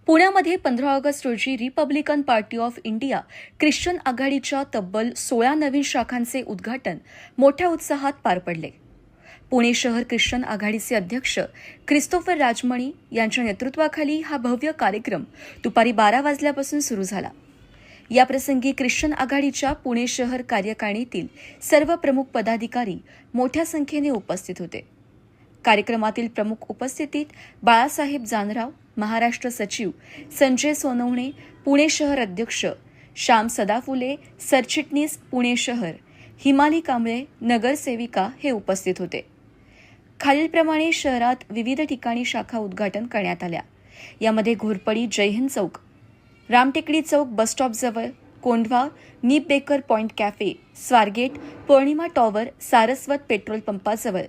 पुण्यामध्ये 15 ऑगस्ट रोजी Republican party of India Christian आघाडीच्या तब्बल 16 नवीन शाखांचे उद्घाटन मोठ्या उत्साहात पार पडले. पुणे शहर ख्रिश्चन आघाडीचे अध्यक्ष क्रिस्तोफर राजमणी यांच्या नेतृत्वाखाली हा भव्य कार्यक्रम दुपारी 12 वाजल्यापासून सुरू झाला. याप्रसंगी ख्रिश्चन आघाडीच्या पुणे शहर कार्यकारिणीतील सर्व प्रमुख पदाधिकारी मोठ्या संख्येने उपस्थित होते. कार्यक्रमातील प्रमुख उपस्थितीत बाळासाहेब जानराव, महाराष्ट्र सचिव संजय सोनवणे, पुणे शहर अध्यक्ष श्याम सदाफुले, सरचिटणीस पुणे शहर हिमाली कांबळे, नगरसेविका हे उपस्थित होते. खालीलप्रमाणे शहरात विविध ठिकाणी शाखा उद्घाटन करण्यात आल्या. यामध्ये घोरपडी जयहिंद चौक, रामटेकडी चौक बसस्टॉपजवळ, कोंढवा नीप baker point cafe, Swargate, Pournima tower, Saraswat petrol पंपाजवळ,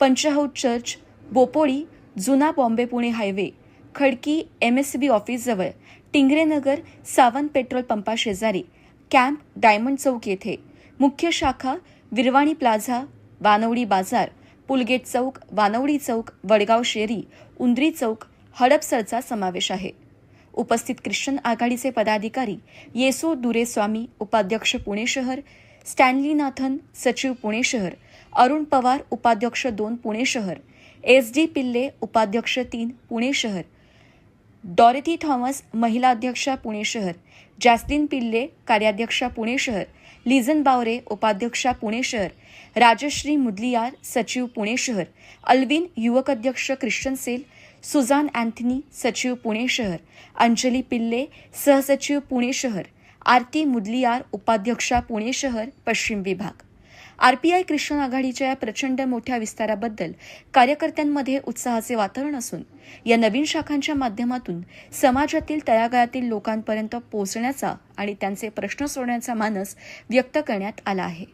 पंचाहौद चर्च, बोपोळी, जुना बॉम्बे पुणे हायवे, खडकी MSB ऑफिसजवळ, टिंगरेनगर, सावंत पेट्रोल पंपाशेजारी, कॅम्प डायमंड चौक येथे, मुख्य शाखा विरवाणी प्लाझा, वानवडी बाजार, पुलगेट चौक, वानवडी चौक, वडगाव शेरी, उंद्री चौक, हडपसरचा समावेश आहे. उपस्थित ख्रिश्चन आघाडीचे पदाधिकारी येसू दुरेस्वामी, उपाध्यक्ष पुणे शहर, स्टॅनली नाथन, सचिव पुणे शहर, अरुण पवार, उपाध्यक्ष 2 पुणे शहर, SD पिल्ले, उपाध्यक्ष 3 पुणे शहर, डॉरेथी थॉमस, महिला अध्यक्षा पुणे शहर, जॅस्लिन पिल्ले, कार्याध्यक्षा पुणे शहर, लिझन बावरे, उपाध्यक्षा पुणे शहर, राजश्री मुदलियार, सचिव पुणे शहर, अल्विन, युवक अध्यक्ष ख्रिश्चन सेल, सुजान अँथनी, सचिव पुणे शहर, अंजली पिल्ले, सहसचिव पुणे शहर, आरती मुदलियार, उपाध्यक्षा पुणे शहर पश्चिम विभाग. RPI ख्रिश्चन आघाडीच्या या प्रचंड मोठ्या विस्ताराबद्दल कार्यकर्त्यांमध्ये उत्साहाचे वातावरण असून या नवीन शाखांच्या माध्यमातून समाजातील तळागाळातील लोकांपर्यंत पोहोचण्याचा आणि त्यांचे प्रश्न सोडवण्याचा मानस व्यक्त करण्यात आला आहे.